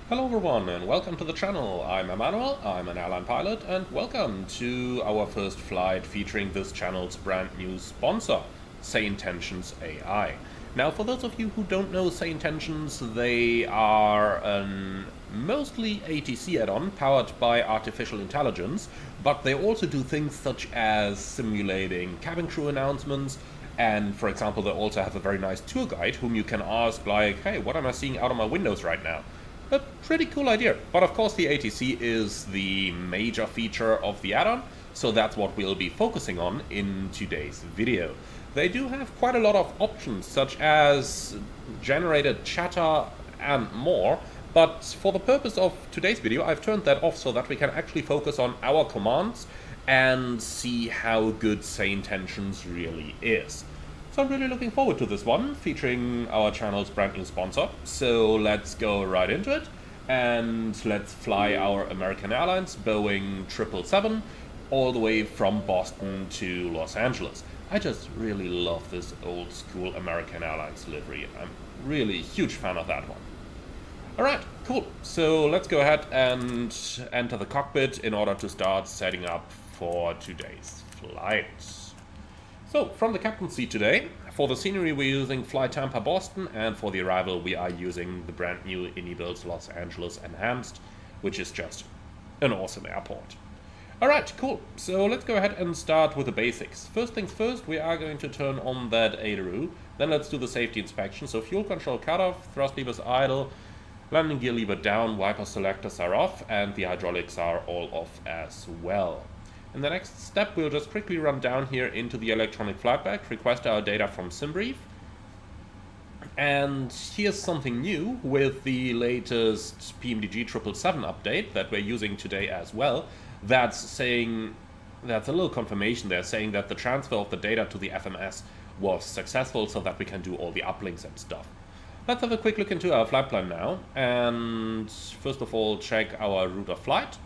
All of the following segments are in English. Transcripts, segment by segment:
Hello everyone and welcome to the channel. I'm Emmanuel, I'm an airline pilot, and welcome to our first flight featuring this channel's brand new sponsor, Say Intentions AI. Now for those of you who don't know Say Intentions, they are a mostly ATC add-on powered by artificial intelligence, but they also do things such as simulating cabin crew announcements. And for example, they also have a very nice tour guide whom you can ask like, hey, what am I seeing out of my windows right now? A pretty cool idea, but of course the ATC is the major feature of the add-on, so that's what we'll be focusing on in today's video. They do have quite a lot of options, such as generated chatter and more, but for the purpose of today's video I've turned that off so that we can actually focus on our commands and see how good Say Intentions really is. So I'm really looking forward to this one, featuring our channel's brand new sponsor. So let's go right into it, and let's fly our American Airlines Boeing 777 all the way from Boston to Los Angeles. I just really love this old school American Airlines livery. I'm really a huge fan of that one. Alright, cool. So let's go ahead and enter the cockpit in order to start setting up for today's flight. So, from the captain's seat today, for the scenery we're using Fly Tampa Boston, and for the arrival we are using the brand new IndyBuild Los Angeles Enhanced, which is just an awesome airport. Alright, cool. So let's go ahead and start with the basics. First things first, we are going to turn on that ADRU, then let's do the safety inspection. So fuel control cutoff, thrust levers idle, landing gear lever down, wiper selectors are off, and the hydraulics are all off as well. In the next step, we'll just quickly run down here into the electronic flight bag, request our data from SimBrief. And here's something new with the latest PMDG 777 update that we're using today as well. That's a little confirmation there, saying that the transfer of the data to the FMS was successful so that we can do all the uplinks and stuff. Let's have a quick look into our flight plan now, and first of all check our route of flight.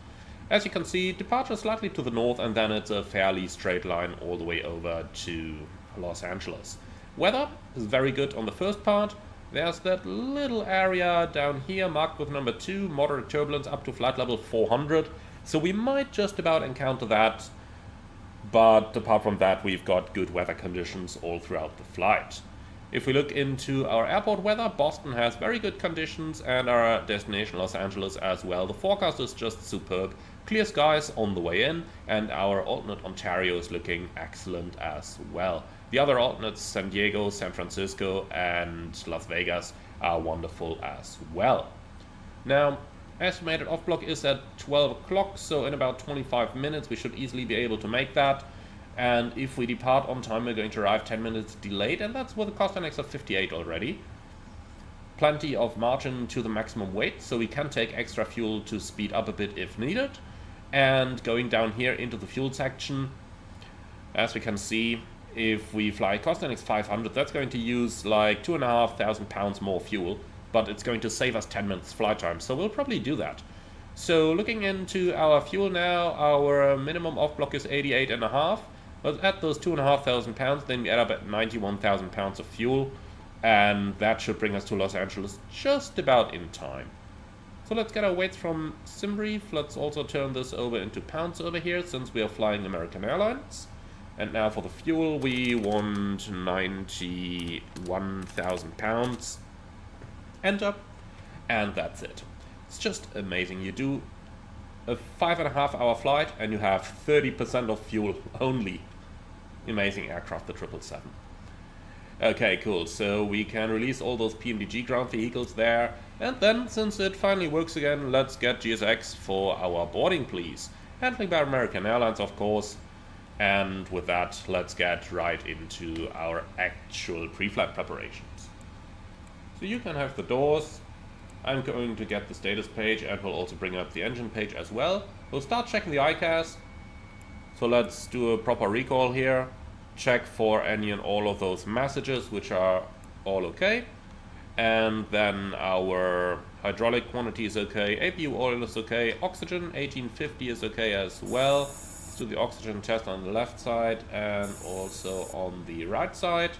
As you can see, departure slightly to the north, and then it's a fairly straight line all the way over to Los Angeles. Weather is very good on the first part. There's that little area down here marked with number 2, moderate turbulence up to flight level 400. So we might just about encounter that, but apart from that we've got good weather conditions all throughout the flight. If we look into our airport weather, Boston has very good conditions, and our destination Los Angeles as well. The forecast is just superb. Clear skies on the way in, and our alternate Ontario is looking excellent as well. The other alternates, San Diego, San Francisco, and Las Vegas, are wonderful as well. Now, estimated off block is at 12 o'clock, so in about 25 minutes we should easily be able to make that. And if we depart on time, we're going to arrive 10 minutes delayed, and that's with a cost index of 58 already. Plenty of margin to the maximum weight, so we can take extra fuel to speed up a bit if needed. And going down here into the fuel section, as we can see, if we fly cost index 500, that's going to use like 2,500 pounds more fuel, but it's going to save us 10 minutes flight time, so we'll probably do that. So looking into our fuel now, our minimum off block is 88.5. Let's add those 2,500 pounds, then we add up at 91,000 pounds of fuel, and that should bring us to Los Angeles just about in time. So let's get our weights from SimBrief. Let's also turn this over into pounds over here, since we are flying American Airlines. And now for the fuel, we want 91,000 pounds. Enter, and that's it. It's just amazing. You do a 5.5 hour flight and you have 30% of fuel only. Amazing aircraft, the 777. Okay, cool. So we can release all those PMDG ground vehicles there. And then, since it finally works again, let's get GSX for our boarding, please. Handling by American Airlines, of course. And with that, let's get right into our actual pre-flight preparations. So you can have the doors. I'm going to get the status page, and we'll also bring up the engine page as well. We'll start checking the ICAS. So let's do a proper recall here. Check for any and all of those messages, which are all okay. And then our hydraulic quantity is okay, APU oil is okay, oxygen 1850 is okay as well. Let's do the oxygen test on the left side and also on the right side.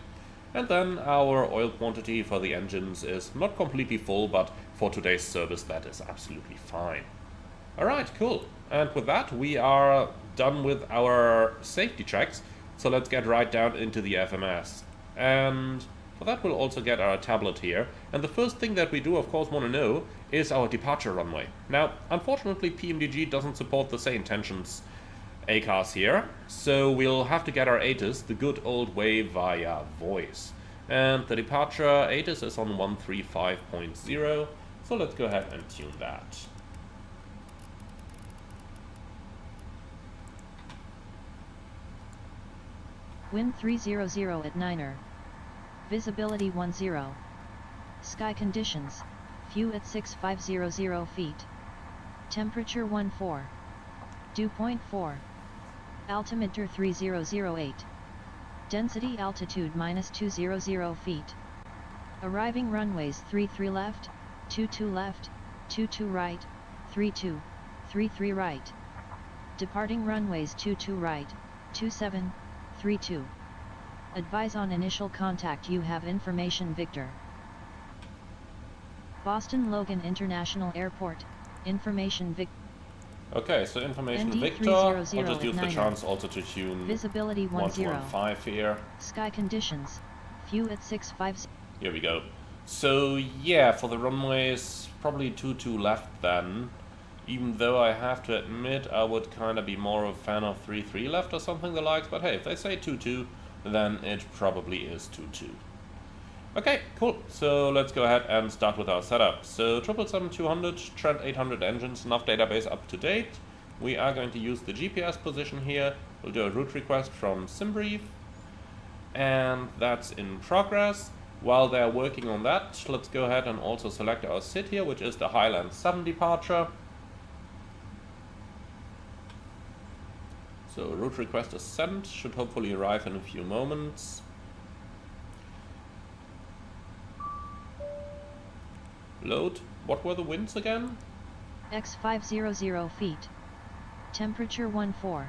And then our oil quantity for the engines is not completely full, but for today's service, that is absolutely fine. Alright, cool. And with that, we are done with our safety checks. So let's get right down into the FMS. And for that, we'll also get our tablet here. And the first thing that we do, of course, want to know is our departure runway. Now, unfortunately, PMDG doesn't support the same tensions ACARs here. So we'll have to get our ATIS the good old way via voice. And the departure ATIS is on 135.0. So let's go ahead and tune that. Wind 300 at 9er. Visibility 10. Sky conditions. View at 6500 feet. Temperature 14. Dew point 4. Altimeter 3008. Density altitude -200 feet. Arriving runways 33 left, 22 left, 22 right, 32, 33 right. Departing runways 22 right, 27, 32. Advise on initial contact. You have information Victor. Boston Logan International Airport, information Victor. Okay, so information ND Victor. 300 I'll just use the 9er. chance also to tune Visibility 10. 115 here. Sky conditions. View at 650. Here we go. So yeah, for the runways, probably 22 left then. Even though I have to admit I would kind of be more of a fan of 33 left or something the likes. But hey, if they say 22, then it probably is 22. Okay, cool. So let's go ahead and start with our setup. So 777-200, Trent 800 engines, enough database up to date. We are going to use the GPS position here. We'll do a route request from SimBrief. And that's in progress. While they're working on that, let's go ahead and also select our SID here, which is the Highland 7 departure. So route request is sent, should hopefully arrive in a few moments. Load. What were the winds again? X500 feet. Temperature 14.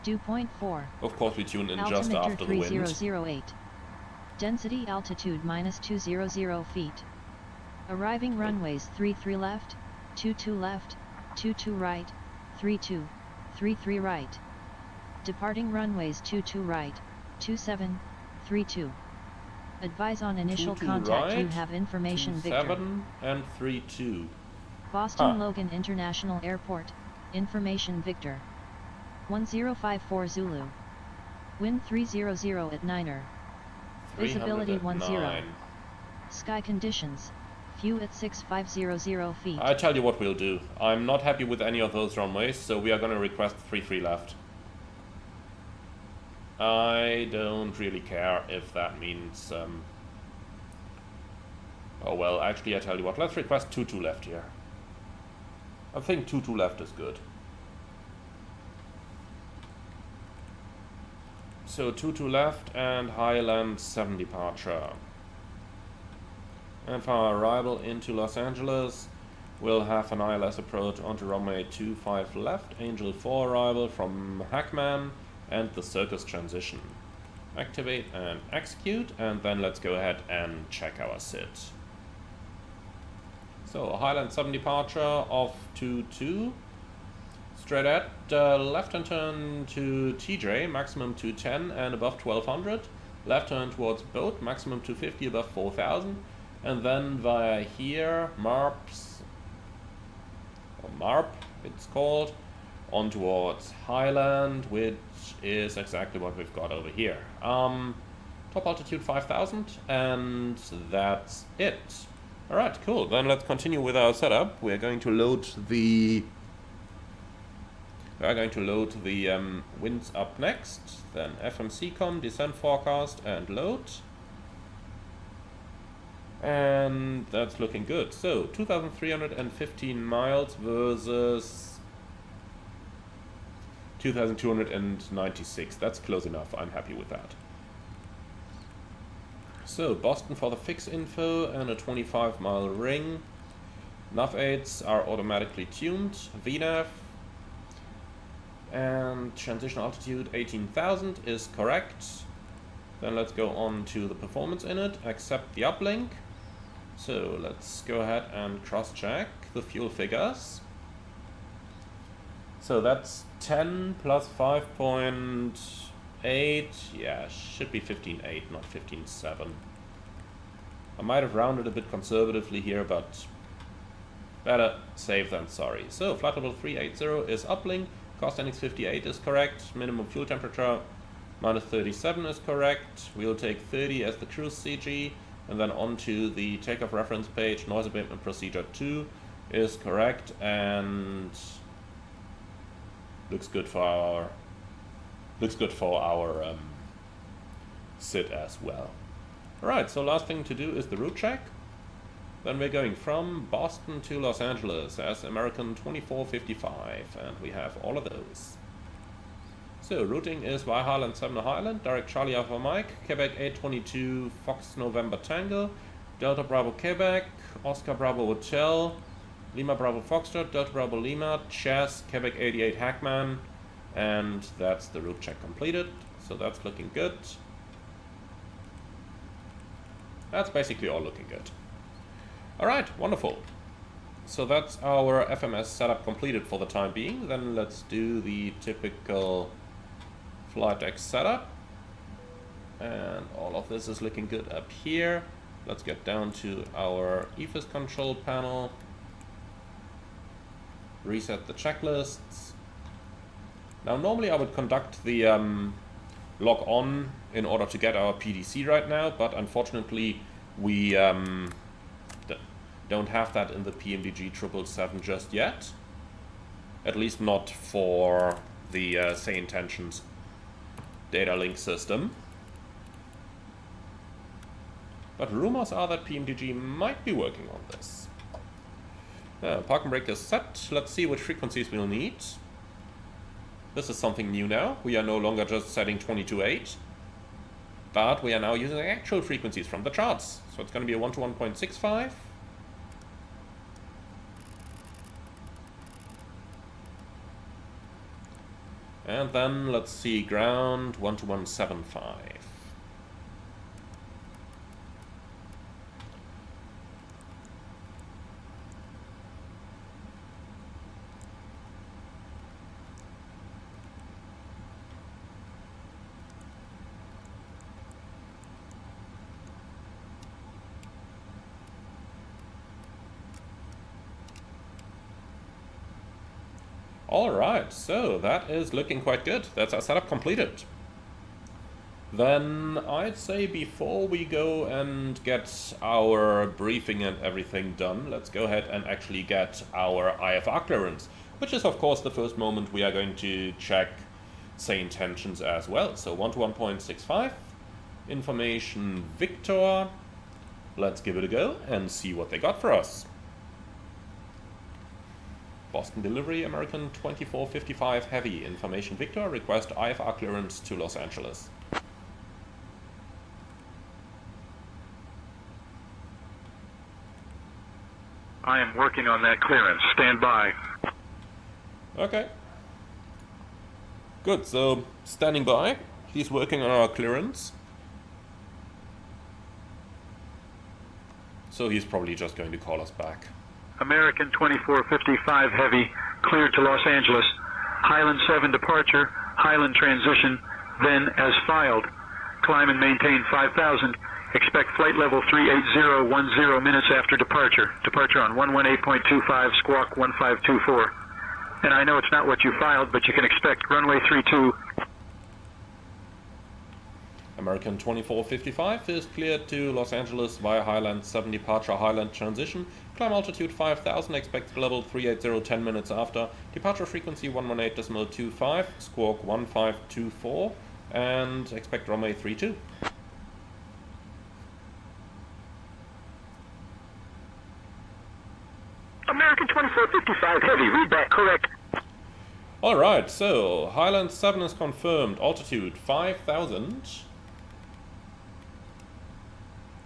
Dew point 4. Of course we tune in just Altimeter after the wind. 3008. Density altitude -200 feet. Arriving runways 33 left, 22 left, 22 right, 32, 33 right. Departing runways 22 right, 27, 32. Advise on initial 22 contact. right, You have information 27 Victor. and 32. Boston Logan International Airport, information Victor. 1054 Zulu. Wind 300 at 9er. Visibility 10. 309. Sky conditions. View at 6500 feet. I tell you what we'll do. I'm not happy with any of those runways, so we are going to request 33 left. I don't really care if that means... oh well, actually I tell you what, let's request 22 left here. I think 22 left is good. So 22 left and Highland 7 departure. And for our arrival into Los Angeles, we'll have an ILS approach onto runway 25 left, Angel 4 arrival from Hackman, and the Circus transition. Activate and execute, and then let's go ahead and check our SID. So a Highland 7 departure of 22. Straight at left hand turn to TJ, maximum 210 and above 1200. Left turn towards boat, maximum 250 above 4000. And then via here, MARPS, or MARP it's called, on towards Highland, which is exactly what we've got over here. Top altitude 5000, and that's it. Alright, cool. Then let's continue with our setup. We're going to load the winds up next, then FMCCom, descent forecast, and load. And that's looking good. So 2,315 miles versus 2,296. That's close enough. I'm happy with that. So Boston for the fix info and a 25-mile ring. Nav aids are automatically tuned. VNAV and transition altitude 18,000 is correct. Then let's go on to the performance in it. Accept the uplink. So let's go ahead and cross-check the fuel figures. So that's 10 plus 5.8, yeah, should be 15.8, not 15.7. I might have rounded a bit conservatively here, but better safe than sorry. So flight level 380 is uplink, cost NX58 is correct, minimum fuel temperature minus 37 is correct, we'll take 30 as the cruise CG, and then onto the takeoff reference page, noise abatement procedure 2 is correct, and looks good for our SID as well. Alright, so last thing to do is the route check. Then we're going from Boston to Los Angeles as American 2455, and we have all of those. So routing is via Highland 7 Highland, direct Charlie Alpha Mike, Quebec 822 Fox November Tango, Delta Bravo Quebec, Oscar Bravo Hotel, Lima Bravo Foxtrot, Delta Bravo Lima, Chess, Quebec 88 Hackman, and that's the route check completed, so that's looking good. That's basically all looking good. Alright, wonderful. So that's our FMS setup completed for the time being. Then let's do the typical flight deck setup. And all of this is looking good up here. Let's get down to our EFIS control panel. Reset the checklists. Now normally I would conduct the log on in order to get our PDC right now, but unfortunately we don't have that in the PMDG 777 just yet. At least not for the Say Intentions data link system. But rumors are that PMDG might be working on this. Park and brake is set. Let's see which frequencies we'll need. This is something new now. We are no longer just setting 22.8, but we are now using actual frequencies from the charts. So it's going to be a 1 to 1.65. And then let's see, ground 1 to 175. Alright, so that is looking quite good. That's our setup completed. Then I'd say before we go and get our briefing and everything done, let's go ahead and actually get our IFR clearance, which is of course the first moment we are going to check Say Intentions as well. So 1 to 1.65, information Victor. Let's give it a go and see what they got for us. Boston delivery, American 2455 Heavy, information Victor, request IFR clearance to Los Angeles. I am working on that clearance. Stand by. Okay. Good, so standing by. He's working on our clearance. So he's probably just going to call us back. American 2455 Heavy, cleared to Los Angeles. Highland 7 departure, Highland transition, then as filed. Climb and maintain 5,000. Expect flight level 380 10 minutes after departure. Departure on 118.25, squawk 1524. And I know it's not what you filed, but you can expect runway 32. American 2455 is cleared to Los Angeles via Highland 7 departure, Highland transition. Climb altitude 5000, expect level 380 10 minutes after. Departure frequency 118.25, squawk 1524, and expect runway 32. American 2455 Heavy, read that correct. Alright, so Highland 7 is confirmed. Altitude 5000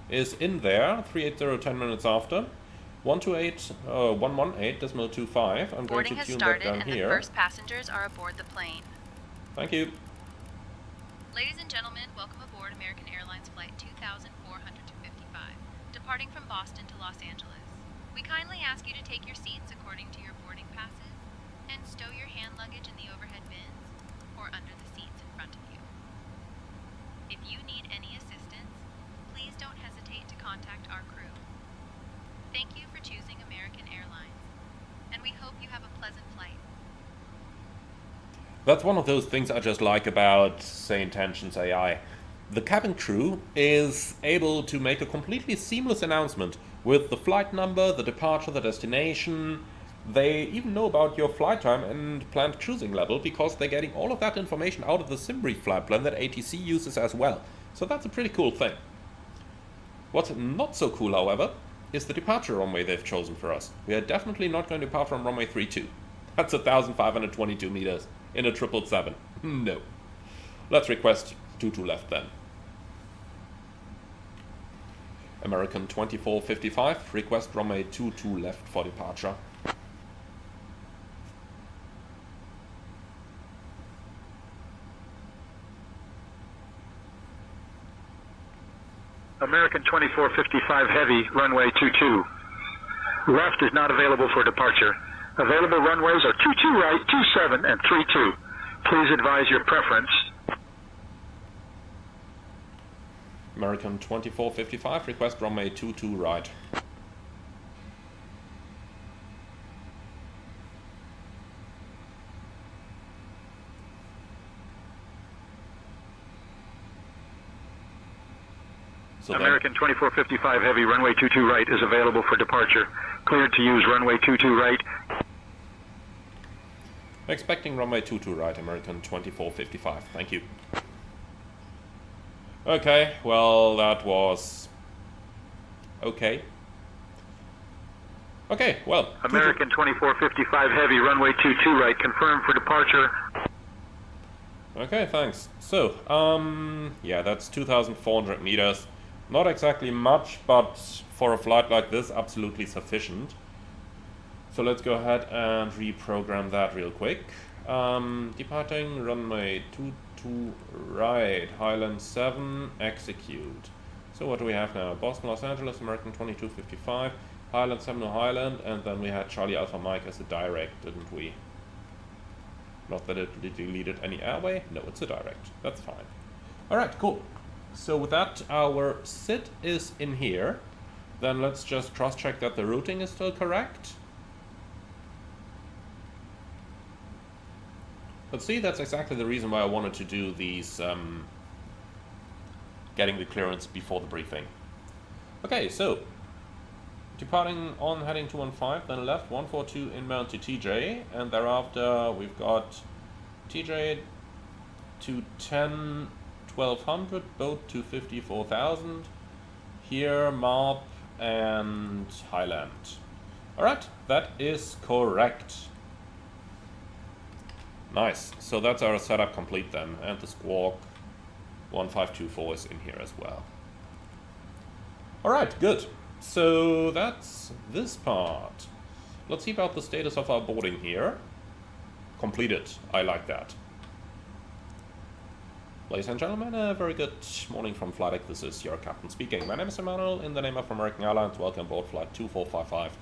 is in there. 380 10 minutes after. 118.25. I'm going Boarding to has tune started that down and here. the first passengers are aboard the plane. Thank you. Ladies and gentlemen, welcome aboard American Airlines Flight 2455. departing from Boston to Los Angeles. We kindly ask you to take your seats according to your boarding passes and stow your hand luggage in the overhead bins or under the seats in front of you. If you need any assistance, please don't hesitate to contact our crew. Thank you for choosing American Airlines, and we hope you have a pleasant flight. That's one of those things I just like about, say, Intentions AI. The cabin crew is able to make a completely seamless announcement with the flight number, the departure, the destination. They even know about your flight time and planned cruising level because they're getting all of that information out of the SimBrief flight plan that ATC uses as well. So that's a pretty cool thing. What's not so cool, however, is the departure runway they've chosen for us. We are definitely not going to depart from runway 32. That's 1,522 meters in a 777. No. Let's request 22 left then. American 2455, request runway 22 left for departure. American 2455 Heavy, runway 22. Left is not available for departure. Available runways are 22 right, 27, and 32. Please advise your preference. American 2455, request runway 22 right. So American 2455 Heavy, runway 22 right is available for departure. Cleared to use runway 22 right. Expecting runway 22 right, American 2455. Thank you. Okay, well, that was okay. Okay, well. American 2455 Heavy, runway 22 right, confirmed for departure. Okay, thanks. So, yeah, that's 2,400 meters. Not exactly much, but for a flight like this, absolutely sufficient. So let's go ahead and reprogram that real quick. Departing runway 22 right, Highland 7, execute. So what do we have now? Boston, Los Angeles, American 2255, Highland 7 to Highland, and then we had Charlie Alpha Mike as a direct, didn't we? Not that it deleted any airway. No, it's a direct. That's fine. Alright, cool. So with that, our SID is in here. Then let's just cross-check that the routing is still correct. Let's see, that's exactly the reason why I wanted to do these, getting the clearance before the briefing. Okay, so, departing on heading 215, then left 142 inbound to TJ, and thereafter we've got TJ 210, 1200, boat 250, 4000, here MARP and Highland. Alright, that is correct. Nice, so that's our setup complete then, and the Squawk 1524 is in here as well. Alright, good. So that's this part. Let's see about the status of our boarding here. Completed, I like that. Ladies and gentlemen, a very good morning from Flight Deck. This is your captain speaking. My name is Emmanuel. In the name of American Airlines, welcome aboard Flight 2455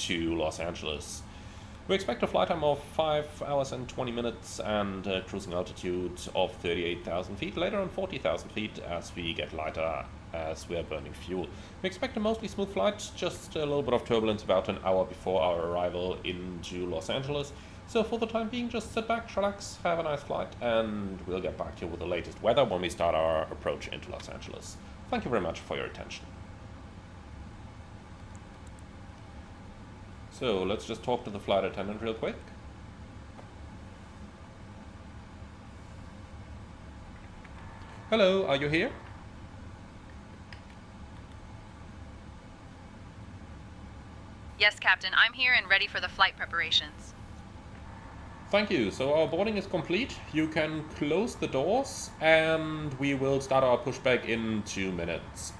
to Los Angeles. We expect a flight time of 5 hours and 20 minutes and a cruising altitude of 38,000 feet, later on 40,000 feet as we get lighter as we are burning fuel. We expect a mostly smooth flight, just a little bit of turbulence about an hour before our arrival into Los Angeles. So for the time being, just sit back, relax, have a nice flight, and we'll get back to you with the latest weather when we start our approach into Los Angeles. Thank you very much for your attention. So let's just talk to the flight attendant real quick. Hello, are you here? Yes, Captain, I'm here and ready for the flight preparations. Thank you. So our boarding is complete. You can close the doors and we will start our pushback in 2 minutes.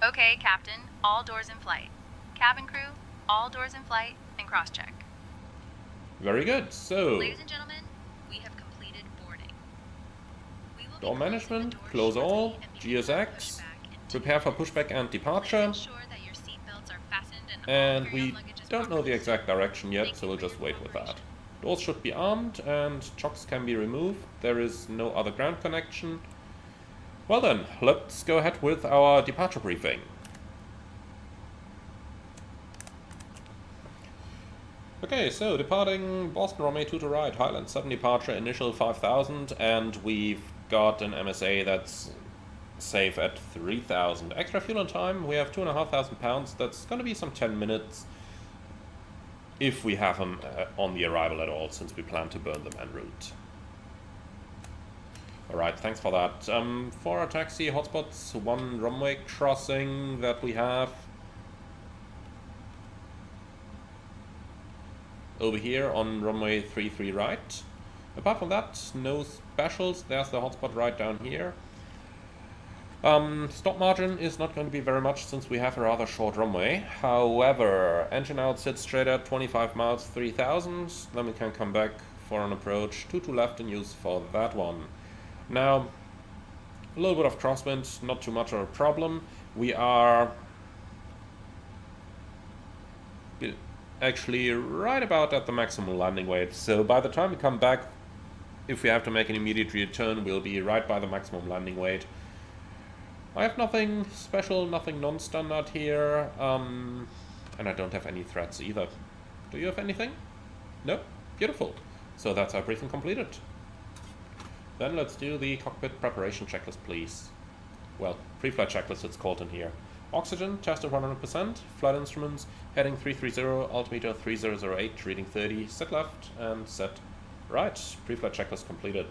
Okay, Captain, all doors in flight. Cabin crew, all doors in flight, and cross-check. Very good. So, Ladies and gentlemen, we have completed boarding. We will Door management, close all, GSX, prepare for pushback and departure. Ensure that your seatbelts are fastened and all And carry-on we luggage is don't know the properly exact stowed. direction yet, Thank so you we'll for just your wait with that. cooperation. Doors should be armed and chocks can be removed. There is no other ground connection. Well then, let's go ahead with our departure briefing. Okay, so departing Boston runway 2 to right, Highland 7 departure, initial 5,000, and we've got an MSA that's safe at 3,000. Extra fuel and time, we have 2,500 pounds, that's going to be some 10 minutes if we have them on the arrival at all, since we plan to burn them en route. Alright, thanks for that. For our taxi hotspots, one runway crossing that we have over here on runway 33 right. Apart from that, no specials. There's the hotspot right down here. Stop margin is not going to be very much since we have a rather short runway. However, engine out sits straight at 25 miles, 3,000. Then we can come back for an approach 2 to left and use for that one. Now, a little bit of crosswind, not too much of a problem. We are actually right about at the maximum landing weight, so by the time we come back, if we have to make an immediate return, we'll be right by the maximum landing weight. I have nothing special, nothing non-standard here, and I don't have any threats either. Do you have anything? No? Beautiful. So that's our briefing completed. Then let's do the cockpit preparation checklist, please. Well, pre-flight checklist it's called in here. Oxygen, tested 100%, flight instruments, heading 330, altimeter 3008, reading 30, set left, and set right. Pre-flight checklist completed.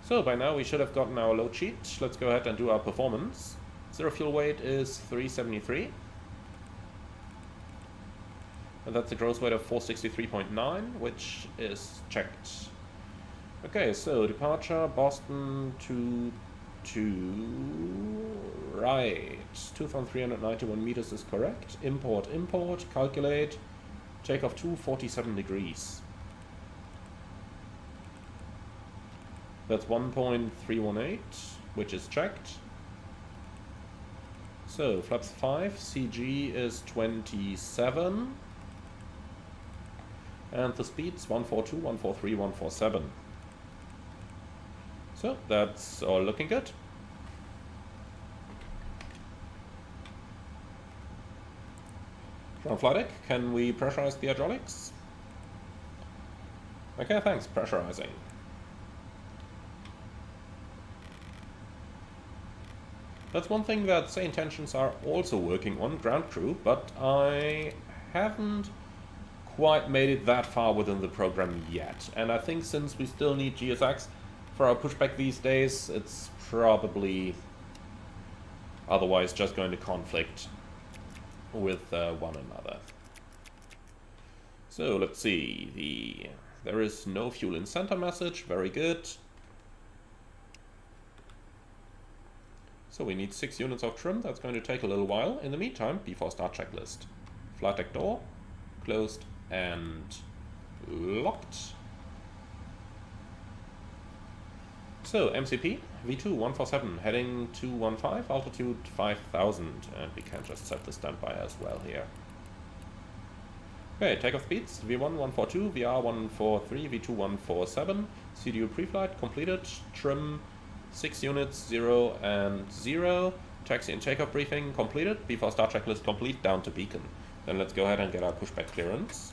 So by now we should have gotten our load sheet. Let's go ahead and do our performance. Zero fuel weight is 373. And that's a gross weight of 463.9, which is checked. Okay, so departure, Boston to right, 2,391 meters is correct. Import, calculate, takeoff 247 degrees. That's 1.318, which is checked. So, flaps 5, CG is 27. And the speeds 142, 143, 147. So, that's all looking good. Ground flight deck, can we pressurize the hydraulics? Okay, thanks, pressurizing. That's one thing that Say Intentions are also working on, ground crew, but I haven't quite made it that far within the program yet. And I think since we still need GSX for our pushback these days, it's probably otherwise just going to conflict with one another. So let's see, there is no fuel in center message, very good. So we need 6 units of trim, that's going to take a little while. In the meantime, before start checklist. Flight deck door, closed and locked. So, MCP, V2-147, heading 215, altitude 5,000, and we can just set the standby as well here. Okay, takeoff speeds, V1-142, VR-143, V2-147, CDU pre-flight completed, trim 6 units, 0 and 0, taxi and takeoff briefing completed, before start checklist complete, down to beacon. Then let's go ahead and get our pushback clearance.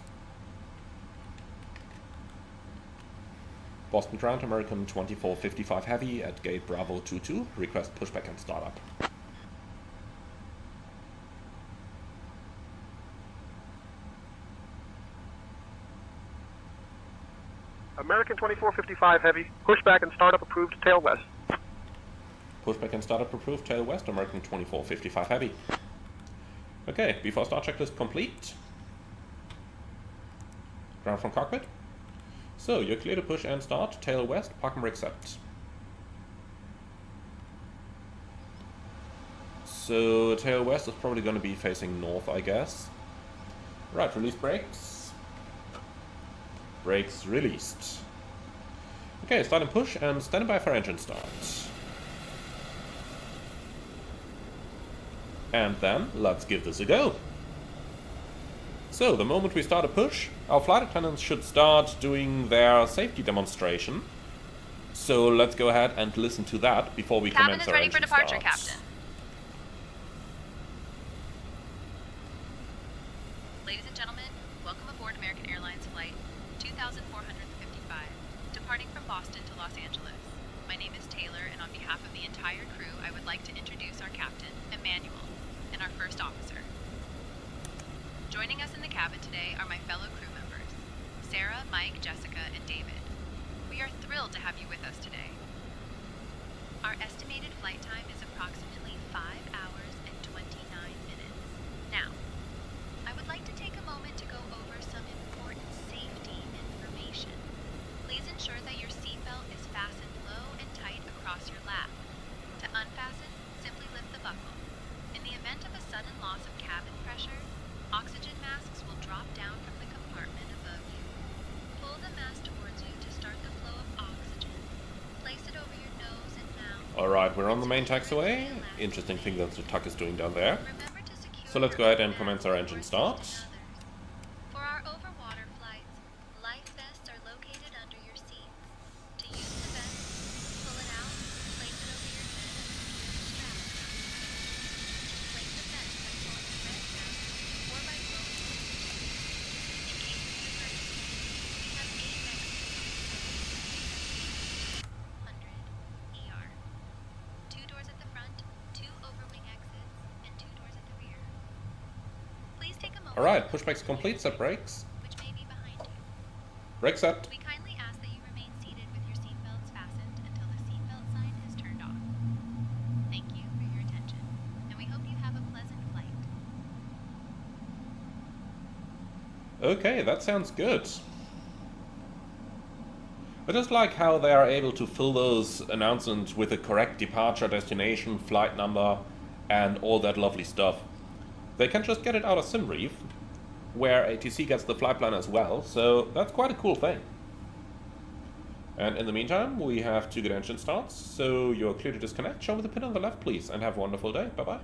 Boston ground, American 2455 Heavy at gate Bravo 22. Request pushback and startup. American 2455 Heavy, pushback and startup approved, tail west. Pushback and startup approved, tail west, American 2455 Heavy. Okay, before start checklist complete. Ground from cockpit. So, you're clear to push and start, tail west, park and brake set. So, tail west is probably going to be facing north, I guess. Right, release brakes. Brakes released. Okay, start and push and stand by for engine start. And then, let's give this a go. So, the moment we start a push, our flight attendants should start doing their safety demonstration. So, let's go ahead and listen to that before we commence our engine starts. Cabin is ready for departure, Captain. Ladies and gentlemen, welcome aboard American Airlines Flight 2455, departing from Boston to Los Angeles. My name is Taylor, and on behalf of the entire crew, I would like to introduce our captain, Emmanuel, and our first officer. Joining us in the cabin today are my fellow crew members, Sarah, Mike, Jessica, and David. We are thrilled to have you with us today. Our estimated flight time is approximately 5 hours and 29 minutes. Now, I would like to take a moment to go over some important safety information. Please ensure that your seatbelt is fastened low and tight across your lap. To unfasten, simply lift the buckle. In the event of a sudden loss of cabin pressure, oxygen masks will drop down from the compartment above you. Pull the mask towards you to start the flow of oxygen. Place it over your nose and mouth. Alright, we're on the main taxiway. Interesting thing that the tuck is doing down there. So let's go ahead and commence our engine start. For our overwater flights, life vests are located under your seats. To use the vest, pull it out, place it over your head and secure the strap. Place the vest by pulling the red vest or by pulling it. In case of an emergency, we have 8 exits. 100 ER. 2 doors at the front, 2 overwing exits, and 2 doors at the rear. Please take a moment. Alright, pushback's complete, set brakes. Which may be behind you. Brake set. We kindly ask that you remain seated with your seatbelts fastened until the seatbelt sign is turned off. Thank you for your attention, and we hope you have a pleasant flight. Okay, that sounds good. I just like how they are able to fill those announcements with the correct departure, destination, flight number, and all that lovely stuff. They can just get it out of SimBrief, where ATC gets the flight plan as well, so that's quite a cool thing. And in the meantime, we have 2 good engine starts, so you're clear to disconnect. Show me the pin on the left, please, and have a wonderful day. Bye-bye.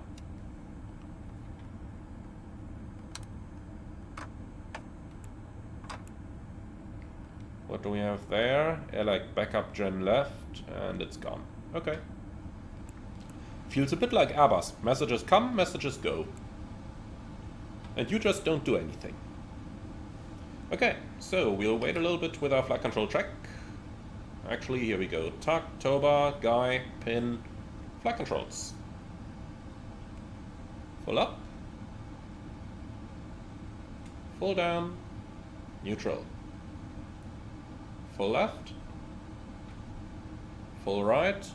What do we have there? Like backup gen left, and it's gone. Okay. Feels a bit like Airbus. Messages come, messages go. And you just don't do anything. Okay, so we'll wait a little bit with our flight control check. Actually, here we go. Tuck, toba, guy, pin, flight controls. Full up. Full down. Neutral. Full left. Full right.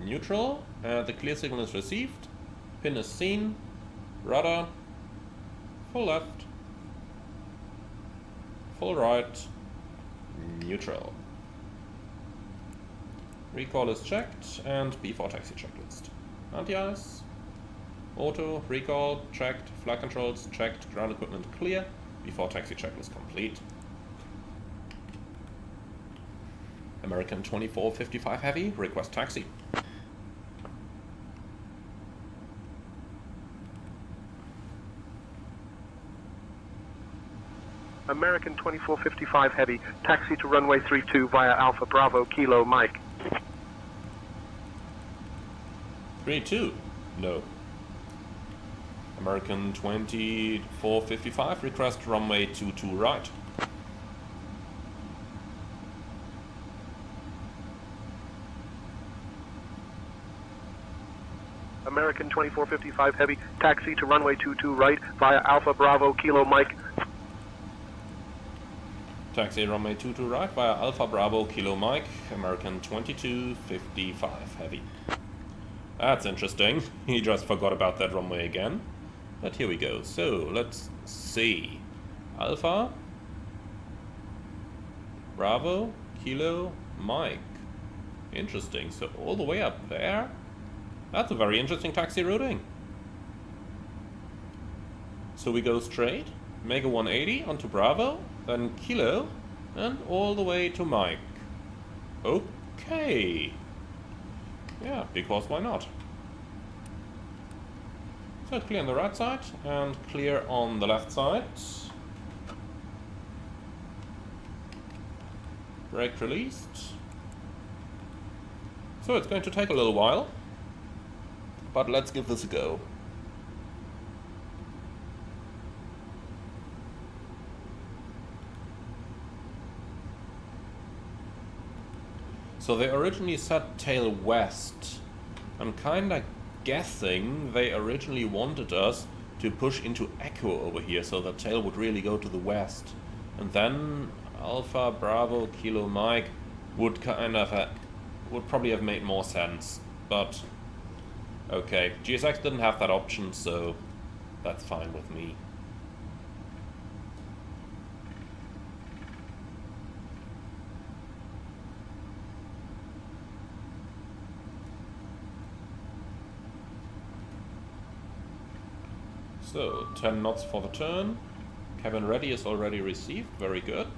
Neutral. The clear signal is received. Pin is seen. Rudder. Full left. Full right. Neutral. Recall is checked, and B4 taxi checklist. Anti-ice. Auto, recall, checked, flight controls, checked, ground equipment clear. B4 taxi checklist complete. American 2455 Heavy, request taxi. American 2455 Heavy, taxi to runway 32 via Alpha Bravo Kilo Mike. 3-2. No. American 2455, request runway 22 right. American 2455 Heavy, taxi to runway 22 right via Alpha Bravo Kilo Mike. Taxi runway 22 right via Alpha Bravo Kilo Mike, American 2255 Heavy. That's interesting. He just forgot about that runway again. But here we go. So, let's see. Alpha Bravo Kilo Mike. Interesting. So, all the way up there? That's a very interesting taxi routing. So we go straight, make a 180 onto Bravo, then Kilo, and all the way to Mike. Okay. Yeah, because why not? So clear on the right side and clear on the left side. Brake released. So it's going to take a little while, but let's give this a go. So they originally set tail west. I'm kinda guessing they originally wanted us to push into Echo over here, so the tail would really go to the west. And then Alpha, Bravo, Kilo, Mike would kind of would probably have made more sense. But okay, GSX didn't have that option, so that's fine with me. So, 10 knots for the turn. Cabin ready is already received, very good.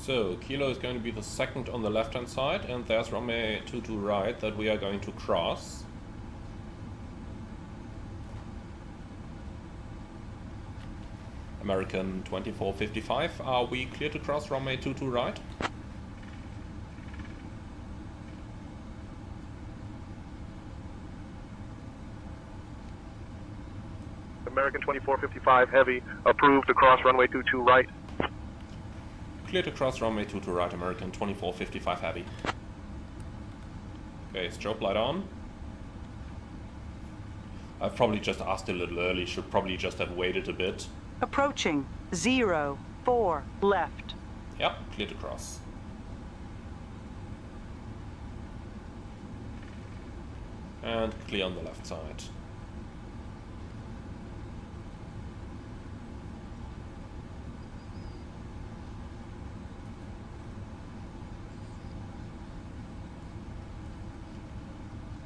So, Kilo is going to be the second on the left-hand side, and there's runway 22 right that we are going to cross. American 2455, are we clear to cross runway 22 right? American 2455 Heavy, approved to cross runway 22 right. Clear to cross runway 22 right, American 2455 Heavy. Okay, strobe light on. I've probably just asked a little early, should probably just have waited a bit. Approaching 04 left. Yep, clear to cross. And clear on the left side.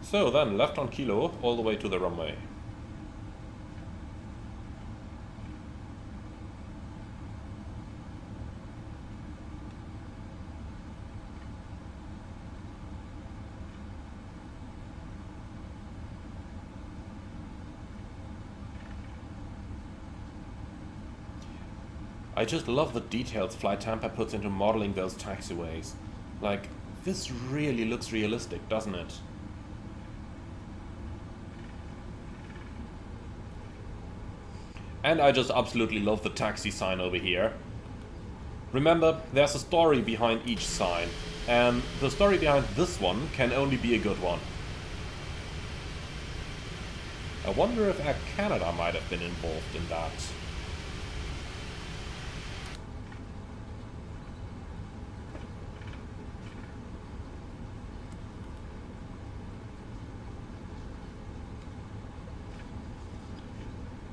So then, left on Kilo, all the way to the runway. I just love the details Flight Tampa puts into modeling those taxiways. Like, this really looks realistic, doesn't it? And I just absolutely love the taxi sign over here. Remember, there's a story behind each sign, and the story behind this one can only be a good one. I wonder if Air Canada might have been involved in that.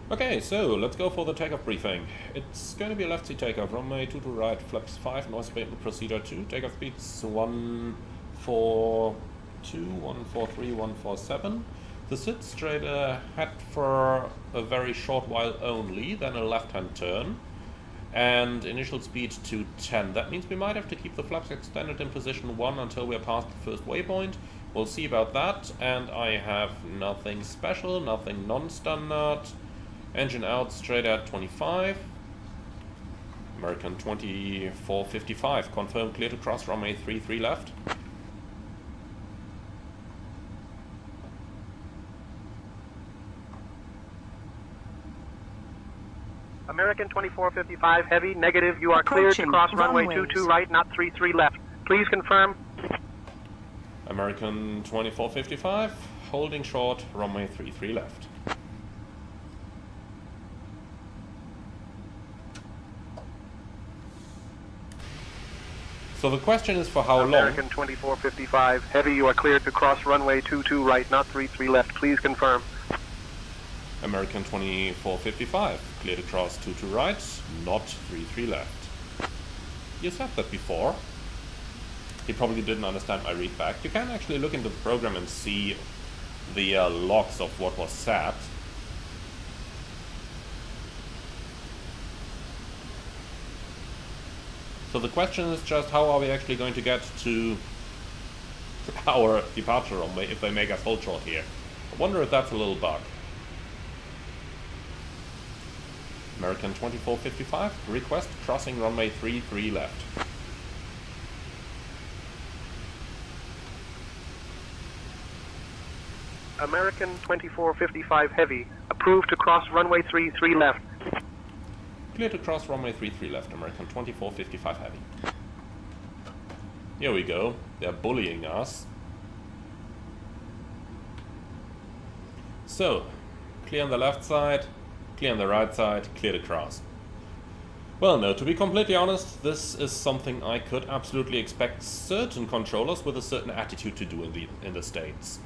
Okay, so let's go for the takeoff briefing. It's going to be a left seat takeoff, runway 22 right, flaps 5, noise abatement procedure 2, takeoff speeds 142, 143, 147. The sit straight ahead for a very short while only, then a left-hand turn, and initial speed 210. That means we might have to keep the flaps extended in position 1 until we're past the first waypoint. We'll see about that, and I have nothing special, nothing non-standard. Engine out straight at 25. American 2455. Confirm clear to cross runway 33 left. American 2455 Heavy, negative. You are cleared to Approaching cross runway runways. 22 right, not 33 left. Please confirm. American 2455, holding short, runway 33 left. So the question is for how long? American 2455 Heavy, you are cleared to cross runway 22 right, not 33 left. Please confirm. American 2455, cleared across 22 right, not 33 left. You said that before. He probably didn't understand my readback. You can actually look into the program and see the logs of what was said. So the question is just how are we actually going to get to our departure runway if they make us hold short here. I wonder if that's a little bug. American 2455, request crossing runway 33 left. American 2455 Heavy, approved to cross runway 33 left. Clear to cross runway 33 left, American 2455 heavy. Here we go. They're bullying us. So, clear on the left side, clear on the right side, clear to cross. Well, no, to be completely honest, this is something I could absolutely expect certain controllers with a certain attitude to do in the States.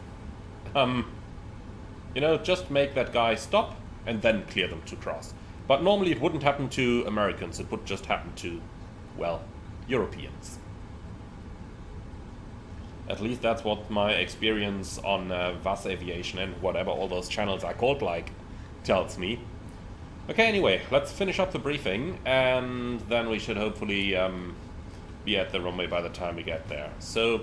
You know, just make that guy stop and then clear them to cross. But normally it wouldn't happen to Americans, it would just happen to, well, Europeans. At least that's what my experience on VAS Aviation and whatever all those channels are called like tells me. Okay, anyway, let's finish up the briefing and then we should hopefully be at the runway by the time we get there. So,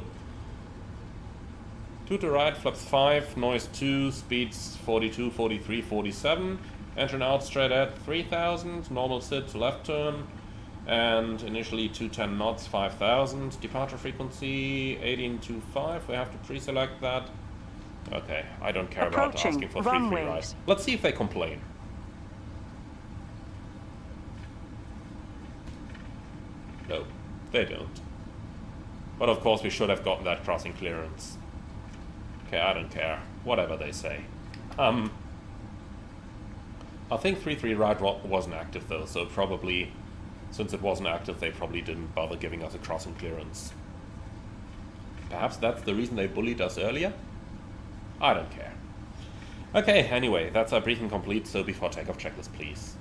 2 to right, flaps 5, noise 2, speeds 42, 43, 47. Engine out straight at 3000, normal sit to left turn, and initially 210 knots, 5000. Departure frequency 1825, we have to pre-select that. Okay, I don't care about asking for 3-3 right. Let's see if they complain. No, they don't. But of course we should have gotten that crossing clearance. Okay, I don't care. Whatever they say. I think 3-3 right wasn't active though, so probably, since it wasn't active, they probably didn't bother giving us a crossing clearance. Perhaps that's the reason they bullied us earlier? I don't care. Okay, anyway, that's our briefing complete, so before takeoff checklist, please.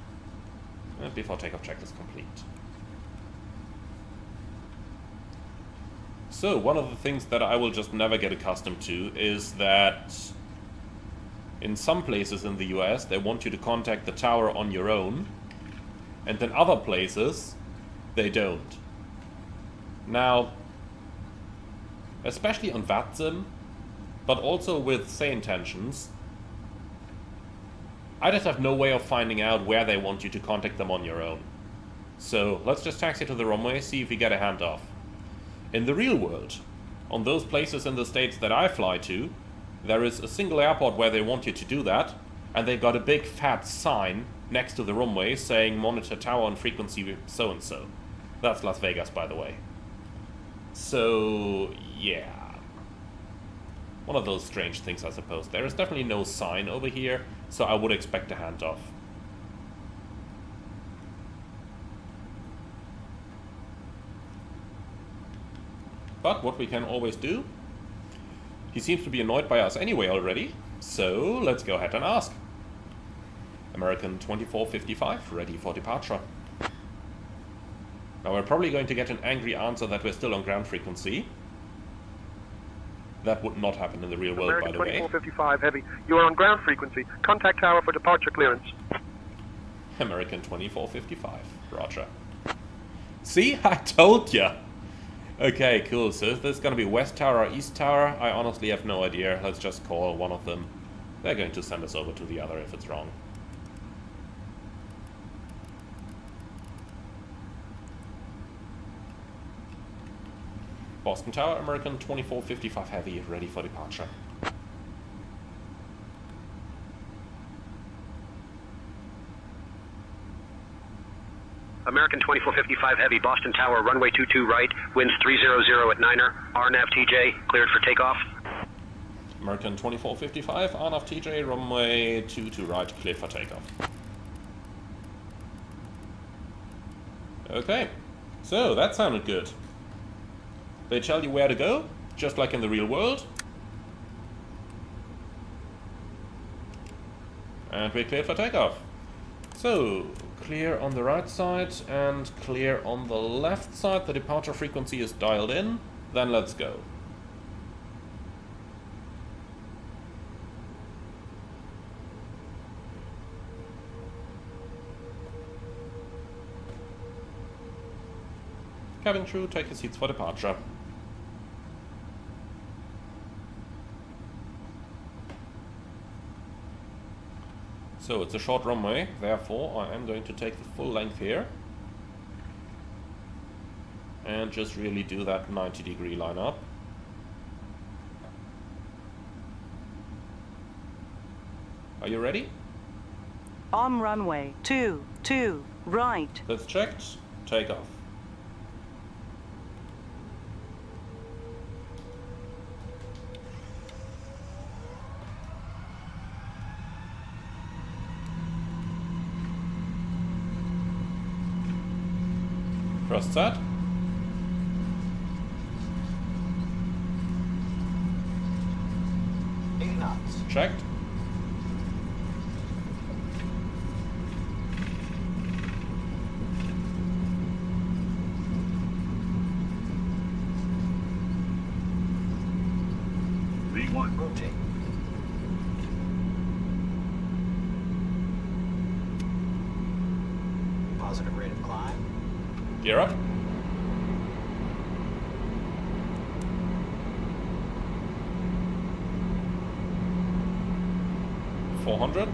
Before takeoff checklist complete. So, one of the things that I will just never get accustomed to is that in some places in the US, they want you to contact the tower on your own, and in other places, they don't. Now, especially on VATSIM, but also with say intentions, I just have no way of finding out where they want you to contact them on your own. So, let's just taxi to the runway, see if we get a handoff. In the real world, on those places in the States that I fly to, there is a single airport where they want you to do that, and they've got a big fat sign next to the runway saying monitor tower and frequency so-and-so. That's Las Vegas, by the way. So, yeah. One of those strange things, I suppose. There is definitely no sign over here, so I would expect a handoff. But what we can always do, he seems to be annoyed by us anyway already, so let's go ahead and ask. American 2455, ready for departure. Now we're probably going to get an angry answer that we're still on ground frequency. That would not happen in the real world, American by the way. 2455 Heavy, you are on ground frequency. Contact tower for departure clearance. American 2455, roger. See, I told ya! Okay, cool, so is this gonna be West Tower or East Tower? I honestly have no idea. Let's just call one of them. They're going to send us over to the other if it's wrong. Boston Tower, American 2455 Heavy, ready for departure. American 2455 Heavy, Boston Tower, runway 22 right, winds 300 at Niner, RNAV TJ, cleared for takeoff. American 2455, RNAV TJ, runway 22 right, cleared for takeoff. Okay, so that sounded good. They tell you where to go, just like in the real world. And we're cleared for takeoff. So, clear on the right side and clear on the left side. The departure frequency is dialed in. Then let's go. Cabin crew, take your seats for departure. So it's a short runway, therefore I am going to take the full length here and just really do that 90-degree line up. Are you ready? On runway 22 right. That's checked. Take off. Thrust set. Checked. V1 rotate. Positive rate of climb. Gear up. $400.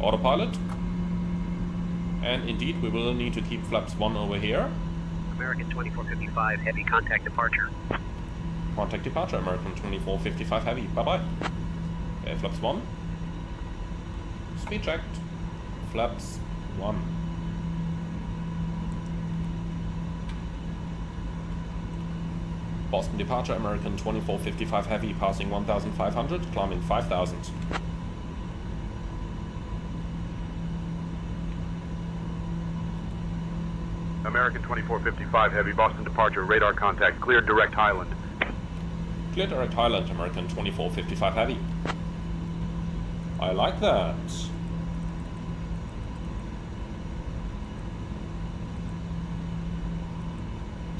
Autopilot. And indeed, we will need to keep flaps 1 over here. American 2455 Heavy, contact departure. Contact departure, American 2455 Heavy. Bye-bye. Okay, flaps 1. Speed checked. Flaps 1. Boston departure, American 2455 Heavy, passing 1,500, climbing 5,000. American 2455 Heavy, Boston departure, radar contact, cleared direct Highland. Clear direct Highland, American 2455 Heavy. I like that.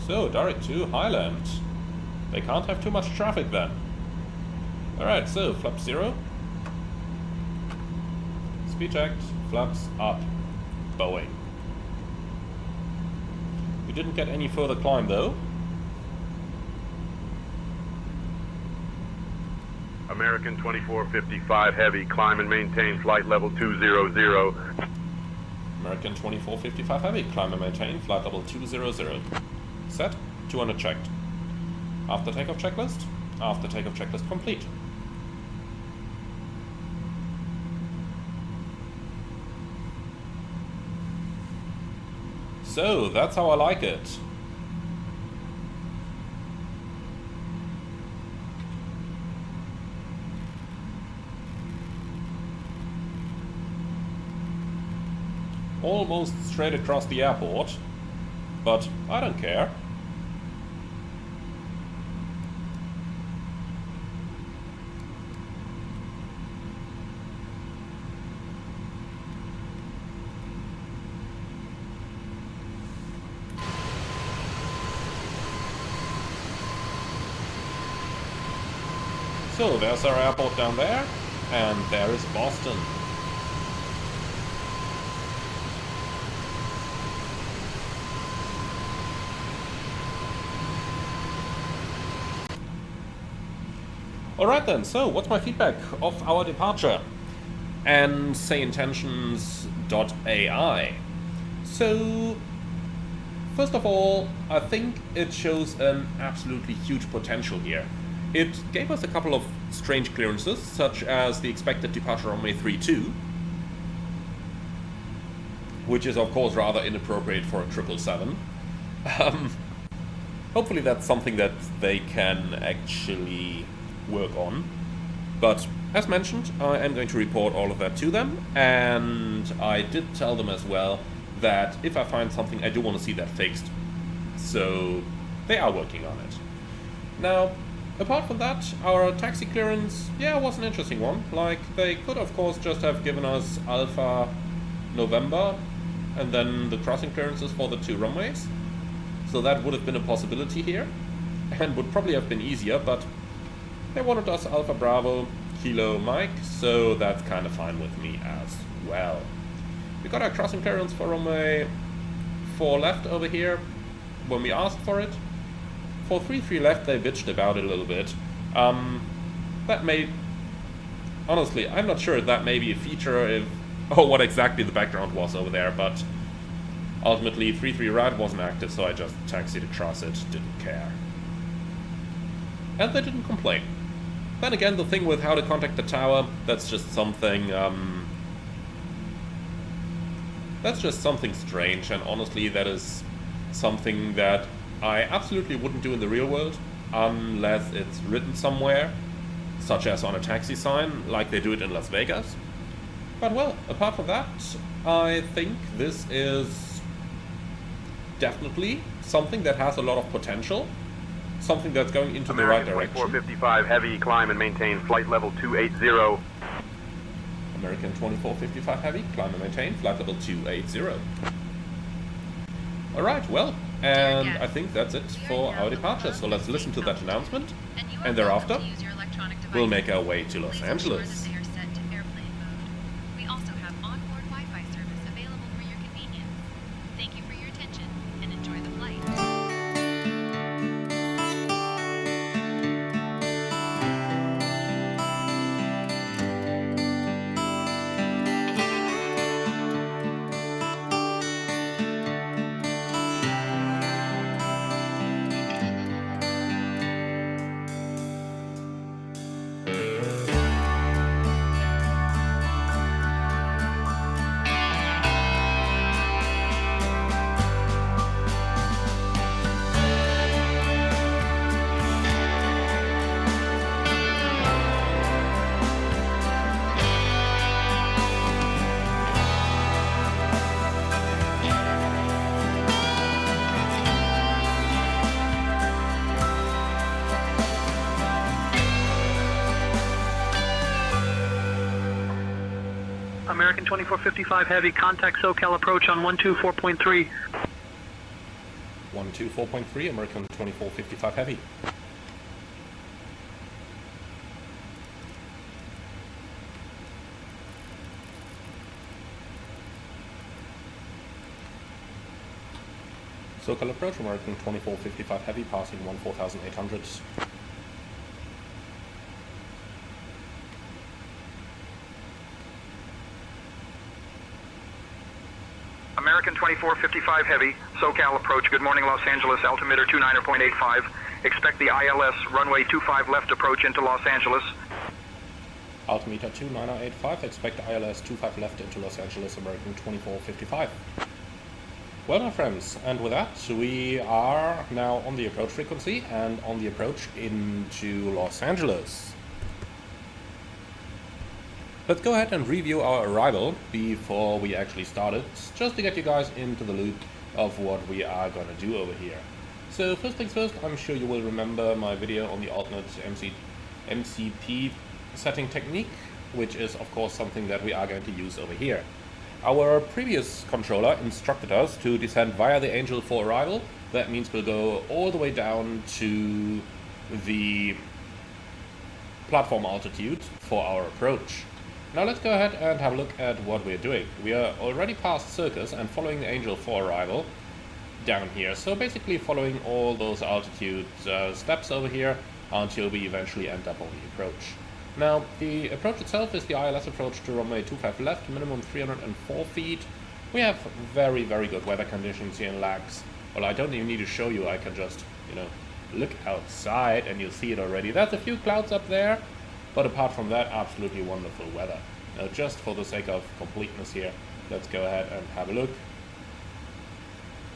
So, direct to Highland. They can't have too much traffic then. Alright, so, flaps 0. Speed checked, flaps up. Boeing. We didn't get any further climb though. American 2455 Heavy, climb and maintain flight level 200. American 2455 Heavy, climb and maintain flight level 200. Set, 200 checked. After takeoff checklist? After takeoff checklist complete. So, that's how I like it. Almost straight across the airport, but I don't care. So there's our airport down there, and there is Boston. Alright then, so what's my feedback of our departure? and say intentions.ai. So, first of all, I think it shows an absolutely huge potential here. It gave us a couple of strange clearances, such as the expected departure runway 32, which is of course rather inappropriate for a 777. Hopefully that's something that they can actually work on. But as mentioned, I am going to report all of that to them, and I did tell them as well that if I find something, I do want to see that fixed. So they are working on it. Now, apart from that, our taxi clearance, yeah, was an interesting one. Like, they could of course just have given us Alpha November and then the crossing clearances for the 2 runways. So that would have been a possibility here, and would probably have been easier, but they wanted us Alpha Bravo, Kilo Mike, so that's kind of fine with me as well. We got our crossing clearance for runway 4 left over here when we asked for it. For 3-3 left, they bitched about it a little bit. That may... Honestly, I'm not sure if that may be a feature, or what exactly the background was over there, but ultimately 3-3 right wasn't active, so I just taxied across it, didn't care. And they didn't complain. Then again, the thing with how to contact the tower, that's just something... that's just something strange, and honestly that is something that I absolutely wouldn't do in the real world unless it's written somewhere, such as on a taxi sign, like they do it in Las Vegas. But well, apart from that, I think this is definitely something that has a lot of potential, something that's going into the right direction. 2455 Heavy, climb and maintain flight level 280. American 2455 Heavy, climb and maintain flight level 280. Alright, well, and I think that's it for our departure, so let's listen to that announcement, and thereafter we'll make our way to Los Angeles. We also have onboard Wi-Fi service available for your convenience. Thank you for your attention and enjoy the flight. American 2455 Heavy, contact SoCal approach on 124.3. 124.3, American 2455 Heavy. SoCal approach, American 2455 Heavy, passing 14,800. American 2455 Heavy, SoCal approach, good morning Los Angeles, altimeter 29.85. Expect the ILS runway 25 left approach into Los Angeles. Altimeter 2985, expect ILS 25 left into Los Angeles, American 2455. Well, my friends, and with that, we are now on the approach frequency and on the approach into Los Angeles. Let's go ahead and review our arrival before we actually started, just to get you guys into the loop of what we are going to do over here. So first things first, I'm sure you will remember my video on the alternate MCP setting technique, which is of course something that we are going to use over here. Our previous controller instructed us to descend via the Angel for arrival. That means we'll go all the way down to the platform altitude for our approach. Now let's go ahead and have a look at what we're doing. We are already past Circus and following the Angel for arrival down here. So basically following all those altitude steps over here until we eventually end up on the approach. Now, the approach itself is the ILS approach to runway 25 left, minimum 304 feet. We have very, very good weather conditions here in Lax. Well, I don't even need to show you, I can just, you know, look outside and you'll see it already. There's a few clouds up there, but apart from that, absolutely wonderful weather. Now, just for the sake of completeness here, let's go ahead and have a look.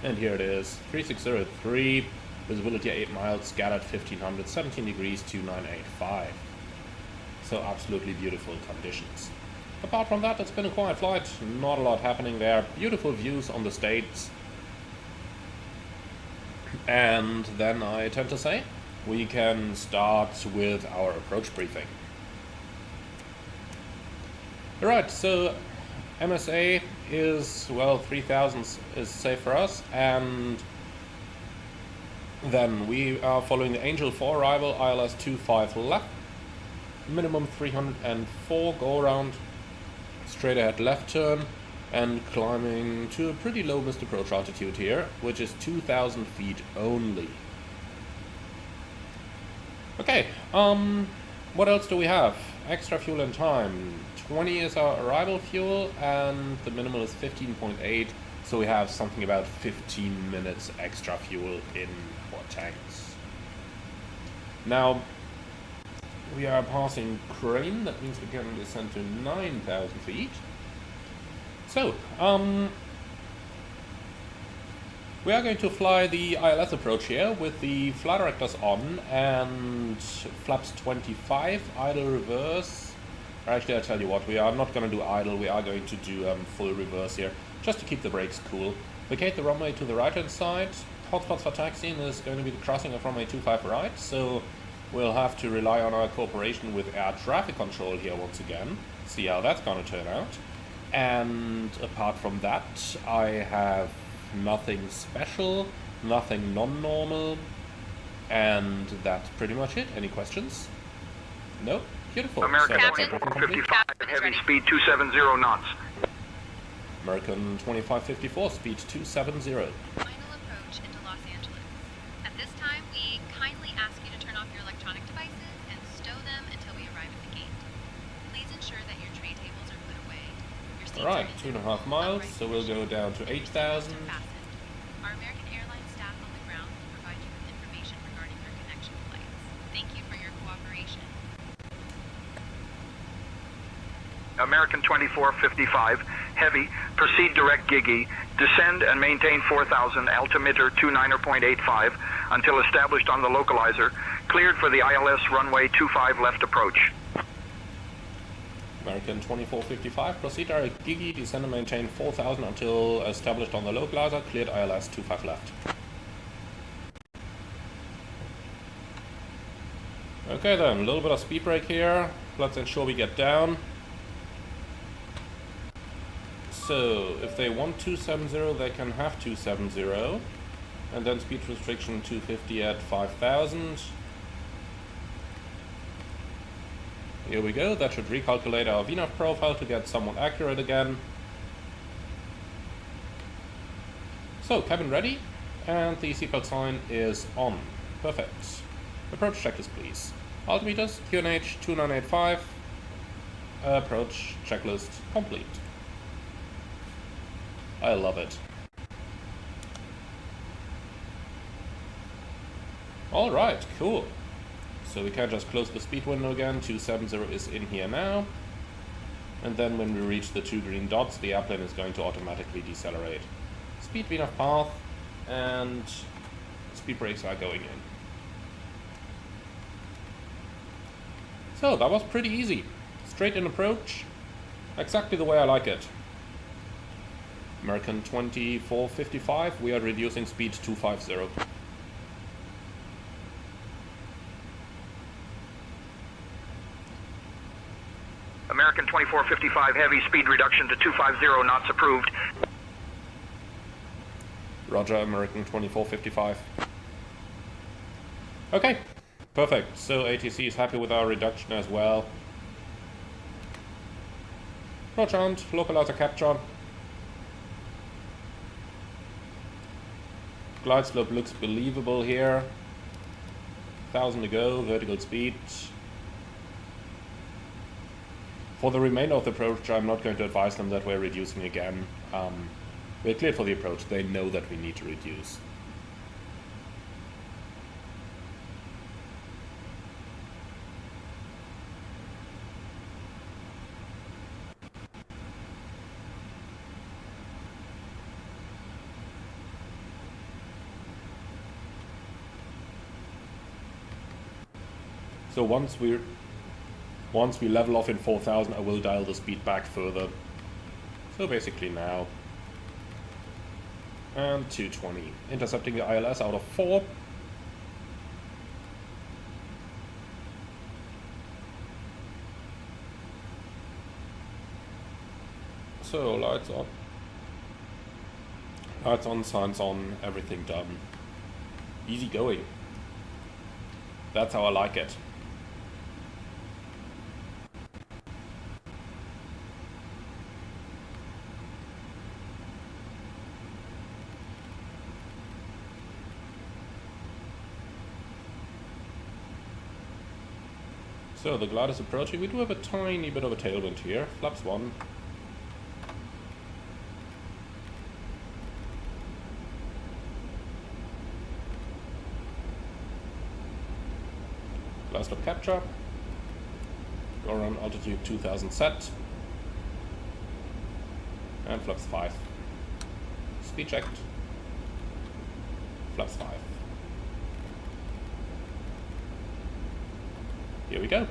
And here it is, 3603, visibility 8 miles, scattered 1500, 17 degrees, 2985. So absolutely beautiful conditions. Apart from that, it's been a quiet flight, not a lot happening there. Beautiful views on the States. And then I tend to say, we can start with our approach briefing. Alright, so MSA is, well, 3000 is safe for us, and then we are following the Angel 4 arrival, ILS 25 left, minimum 304, go around, straight ahead left turn, and climbing to a pretty low missed approach altitude here, which is 2000 feet only. Okay, what else do we have? Extra fuel and time. 20 is our arrival fuel, and the minimal is 15.8, so we have something about 15 minutes extra fuel in our tanks. Now, we are passing Crane, that means we can descend to 9,000 feet. So, we are going to fly the ILS approach here with the flight directors on and flaps 25, idle reverse. Actually, I'll tell you what, we are not going to do idle, we are going to do full reverse here, just to keep the brakes cool. Vacate the runway to the right-hand side. Hotspots for taxiing is going to be the crossing of runway 25 right, so we'll have to rely on our cooperation with air traffic control here once again. See how that's going to turn out. And apart from that, I have nothing special, nothing non-normal, and that's pretty much it. Any questions? No? Beautiful. American So 2555, heavy speed 270 knots. American 2554, speed 270. Final approach into Los Angeles. At this time, we kindly ask you to turn off your electronic devices and stow them until we arrive at the gate. Please ensure that your tray tables are put away. Your seats Alright, are in 2.5 miles, so we'll go down to 8,000. Our American Airlines staff on the ground will provide you with information regarding your connection flights. Thank you for your cooperation. American 2455, heavy, proceed direct Gigi, descend and maintain 4000, altimeter 29.85 until established on the localizer, cleared for the ILS runway 25 left approach. American 2455, proceed direct Gigi, descend and maintain 4000 until established on the localizer, cleared ILS 25 left. Okay then, a little bit of speed brake here, let's ensure we get down. So, if they want 270, they can have 270, and then speed restriction 250 at 5000. Here we go, that should recalculate our VNAV profile to get somewhat accurate again. So, cabin ready, and the seatbelt sign is on. Perfect. Approach checklist please. Altimeters, QNH 2985, approach checklist complete. I love it. Alright, cool. So we can just close the speed window again, 270 is in here now. And then when we reach the 2 green dots, the airplane is going to automatically decelerate. Speed VNAV path, and speed brakes are going in. So that was pretty easy. Straight in approach, exactly the way I like it. American 2455, we are reducing speed to 250. American 2455, heavy, speed reduction to 250 knots approved. Roger, American 2455. Okay, perfect. So ATC is happy with our reduction as well. Roger, and localizer capture. Glide slope looks believable here. 1000 to go, vertical speed. For the remainder of the approach, I'm not going to advise them that we're reducing again. We're cleared for the approach. They know that we need to reduce. So once we level off in 4000, I will dial the speed back further. So basically now. And 220. Intercepting the ILS out of 4. So lights on. Lights on, signs on, everything done. Easy going. That's how I like it. So the glide is approaching. We do have a tiny bit of a tailwind here. Flaps 1. Glide stop capture. Go around altitude 2000 set. And flaps 5. Speed checked. Flaps 5. Here we go.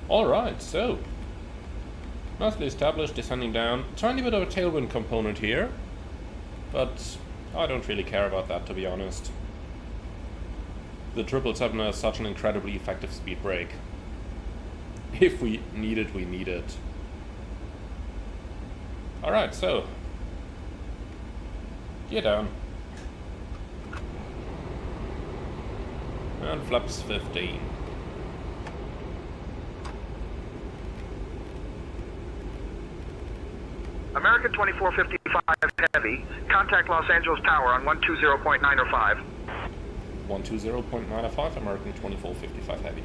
Alright, so nicely established, descending down. Tiny bit of a tailwind component here, but I don't really care about that, to be honest. The 777 has such an incredibly effective speed brake. If we need it, we need it. Alright, so gear down. And flaps 15. American 2455 Heavy, contact Los Angeles Tower on 120.905. 120.905, American 2455 Heavy.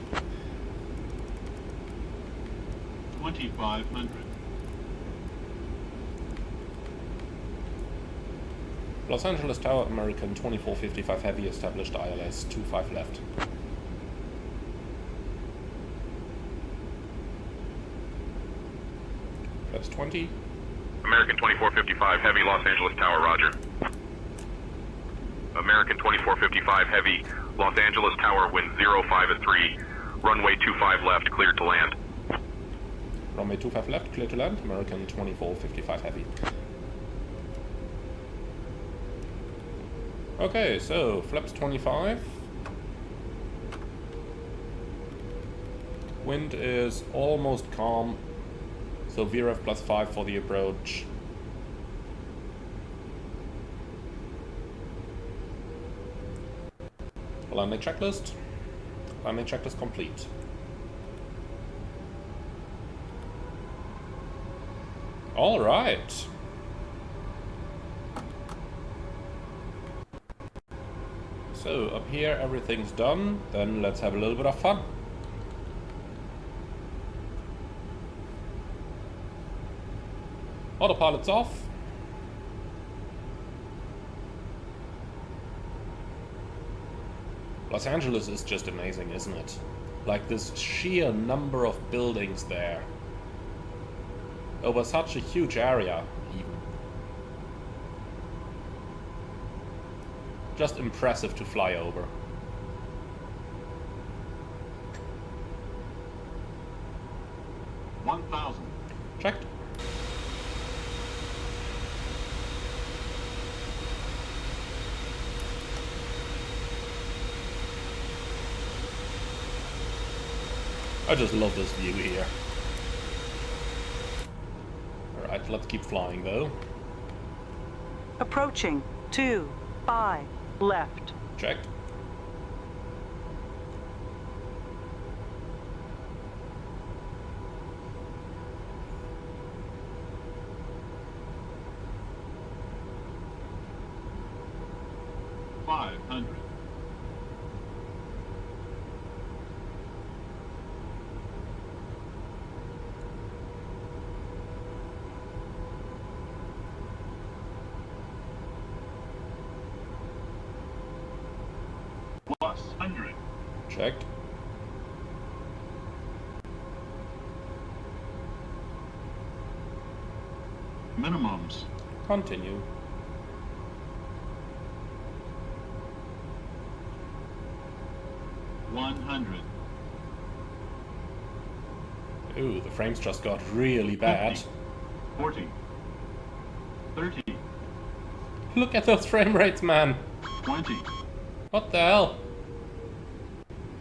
2500. Los Angeles Tower, American 2455 Heavy, established ILS 25 left. Flaps 20. American 2455 Heavy, Los Angeles Tower, roger. American 2455 Heavy, Los Angeles Tower, wind 05 at 3, runway 25 left, cleared to land. Runway 25 left, clear to land, American 2455 Heavy. Okay, so flaps 25. Wind is almost calm, so VRF +5 for the approach. Landing checklist. Landing checklist complete. All right. So up here everything's done. Then let's have a little bit of fun. Autopilot's off. Los Angeles is just amazing, isn't it? Like this sheer number of buildings there. Over such a huge area, even. Just impressive to fly over. $1,000. Checked. I just love this view here. Alright, let's keep flying though. Approaching 25 left. Checked. 500. Plus 100. Checked. Minimums. Continue. Ooh, the frames just got really bad. 50, 40, 30. Look at those frame rates, man. 20. What the hell?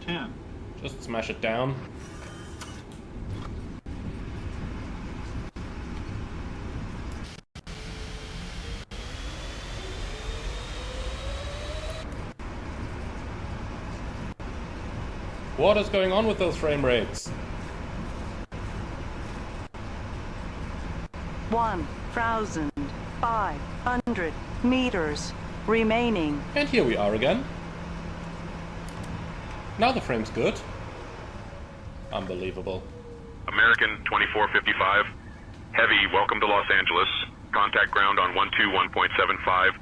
10. Just smash it down. What is going on with those frame rates? 1,500 meters remaining. And here we are again. Now the frame's good. Unbelievable. American 2455, Heavy, welcome to Los Angeles. Contact ground on 121.75.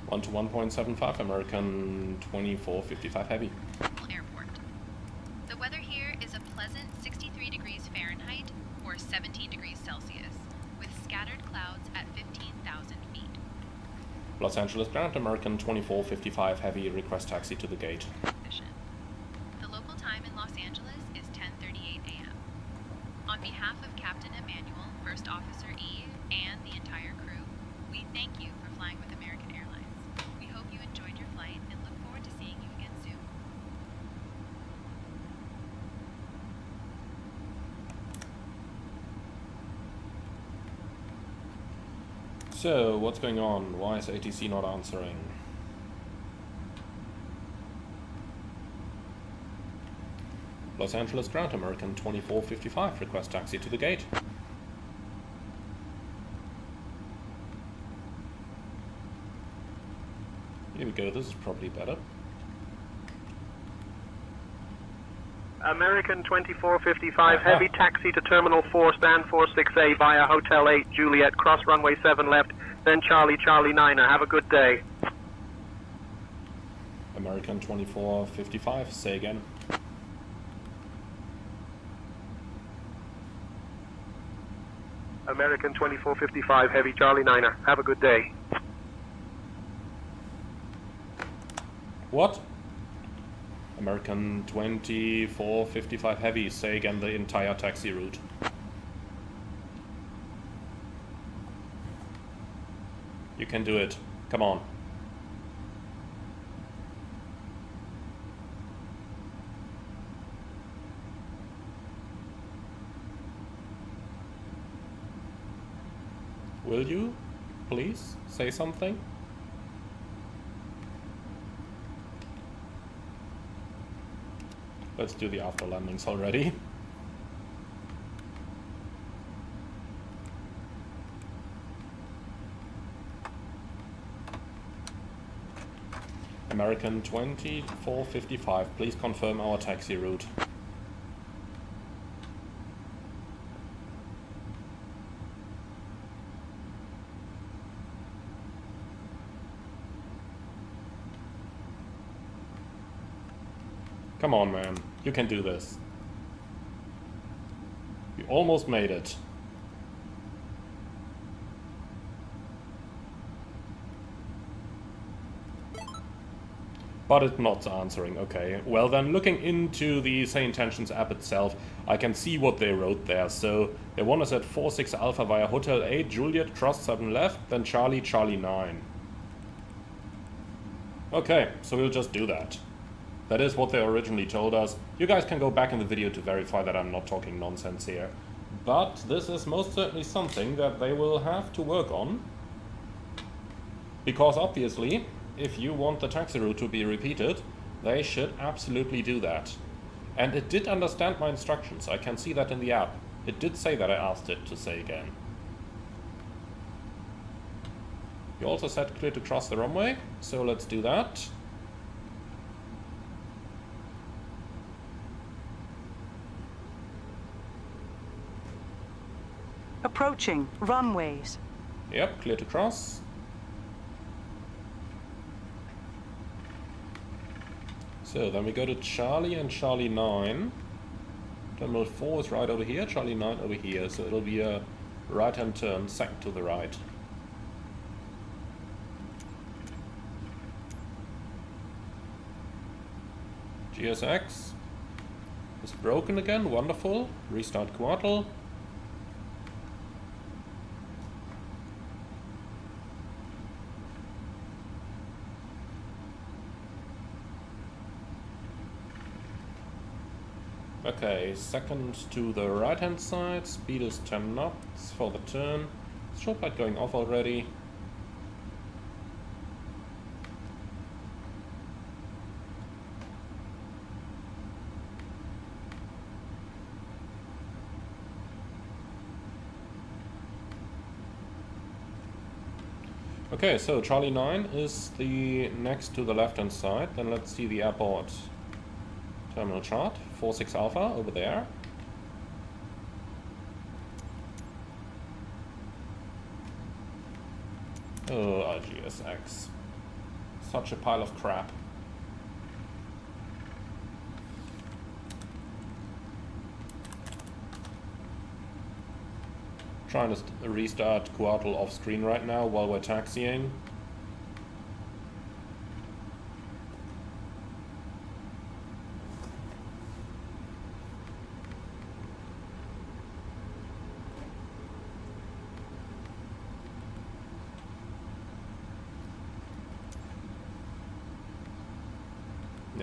1 to 1.75, American 2455 Heavy. Airport. The weather here is a pleasant 63 degrees Fahrenheit or 17 degrees Celsius with scattered clouds at 15,000 feet. Los Angeles ground, American 2455 Heavy, request taxi to the gate. The local time in Los Angeles is 10:38 a.m. On behalf of Captain Emmanuel, First Officer E, and the entire crew, we thank you for flying with American Airlines. We hope you enjoyed your flight and look forward to seeing you again soon. So, what's going on? Why is ATC not answering? Los Angeles ground, American 2455, request taxi to the gate. Here we go, this is probably better. American 2455 Heavy, taxi to Terminal 4, stand 46A via Hotel 8, Juliet, cross runway 7 left, then Charlie, Charlie 9er. Have a good day. American 2455, say again. American 2455 Heavy, Charlie 9er. Have a good day. What? American 2455 Heavy, say again the entire taxi route. You can do it. Come on. Will you, please, say something? Let's do the after landings already. American 2455, please confirm our taxi route. Come on, man. You can do this. You almost made it. But it's not answering. Okay. Well then, looking into the Say Intentions app itself, I can see what they wrote there. So, they want us at 46 Alpha via Hotel 8, Juliet, cross 7 left, then Charlie, Charlie 9. Okay, so we'll just do that. That is what they originally told us. You guys can go back in the video to verify that I'm not talking nonsense here. But this is most certainly something that they will have to work on. Because obviously, if you want the taxi route to be repeated, they should absolutely do that. And it did understand my instructions. I can see that in the app. It did say that I asked it to say again. You also said clear to cross the runway, so let's do that. Approaching runways. Yep, clear to cross. So then we go to Charlie and Charlie 9. Terminal 4 is right over here, Charlie 9 over here, so it'll be a right-hand turn, second to the right. GSX is broken again, wonderful. Restart Throttle. Okay, second to the right hand side, speed is 10 knots for the turn. Strobe light going off already. Okay, so Charlie 9 is the next to the left hand side. Then let's see the airport terminal chart. 46 Alpha over there. Oh, RGSX. Such a pile of crap. Trying to restart Throttle off screen right now while we're taxiing.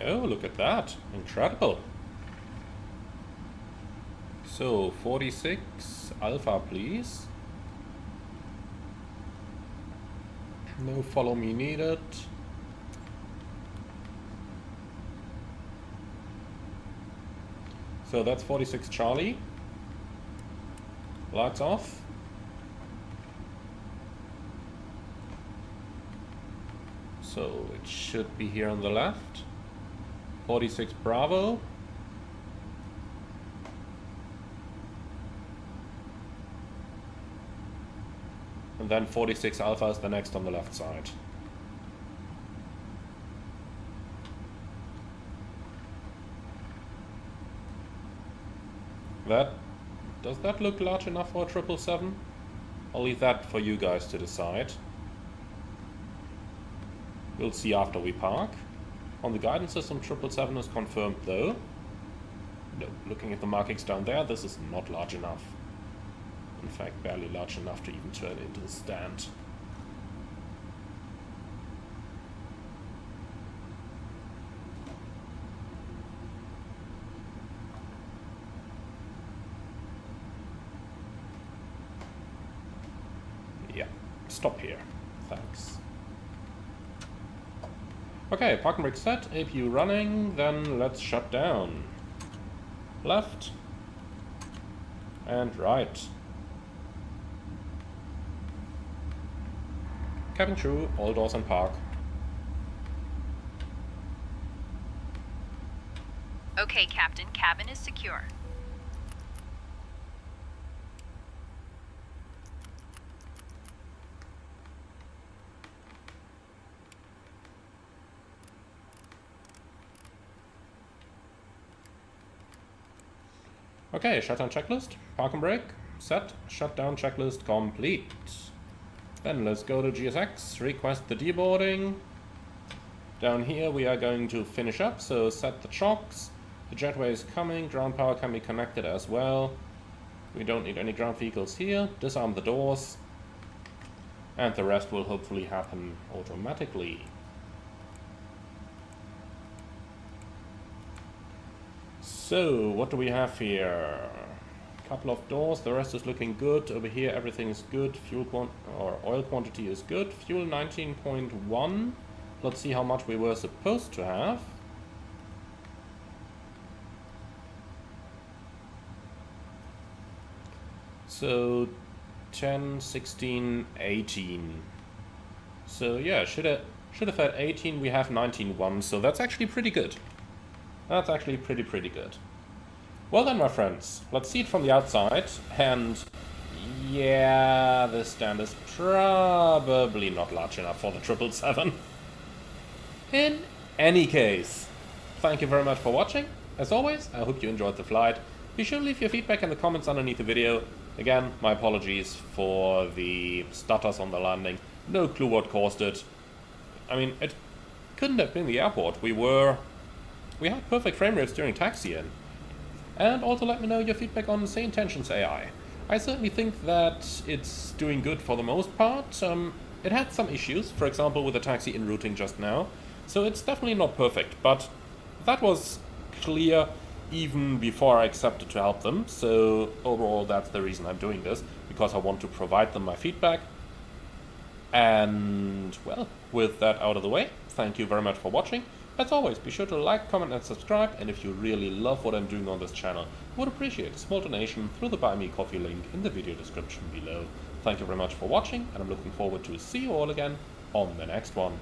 Oh, look at that. Incredible. So, 46 Alpha, please. No follow me needed. So that's 46 Charlie. Lights off. So it should be here on the left. 46 Bravo. And then 46 Alpha is the next on the left side. Does that look large enough for a 777? I'll leave that for you guys to decide. We'll see after we park. On the guidance system, 777 is confirmed though. No, looking at the markings down there, this is not large enough. In fact, barely large enough to even turn into the stand. Yeah, stop here. Thanks. Okay, park and brake set, APU running, then let's shut down. Left and right. Cabin crew, all doors and park. Okay, Captain, cabin is secure. Okay, shutdown checklist, park and brake, set, shutdown checklist complete. Then let's go to GSX, request the deboarding. Down here we are going to finish up, so set the chocks. The jetway is coming, ground power can be connected as well. We don't need any ground vehicles here. Disarm the doors. And the rest will hopefully happen automatically. So, what do we have here? Couple of doors, the rest is looking good. Over here everything is good. Oil quantity is good. Fuel 19.1. Let's see how much we were supposed to have. So 10, 16, 18. So yeah, should have had 18, we have 19.1, so that's actually pretty good. That's actually pretty good. Well then, my friends, let's see it from the outside, and yeah, this stand is probably not large enough for the 777. In any case, thank you very much for watching. As always, I hope you enjoyed the flight. Be sure to leave your feedback in the comments underneath the video. Again, my apologies for the stutters on the landing. No clue what caused it. I mean, it couldn't have been the airport. We had perfect frame rates during taxi-in. And also let me know your feedback on Say Intentions AI. I certainly think that it's doing good for the most part. It had some issues, for example with the taxi-in routing just now. So it's definitely not perfect, but that was clear even before I accepted to help them. So overall, that's the reason I'm doing this, because I want to provide them my feedback. And well, with that out of the way, thank you very much for watching. As always, be sure to like, comment and subscribe, and if you really love what I'm doing on this channel, I would appreciate a small donation through the Buy Me Coffee link in the video description below. Thank you very much for watching, and I'm looking forward to see you all again on the next one.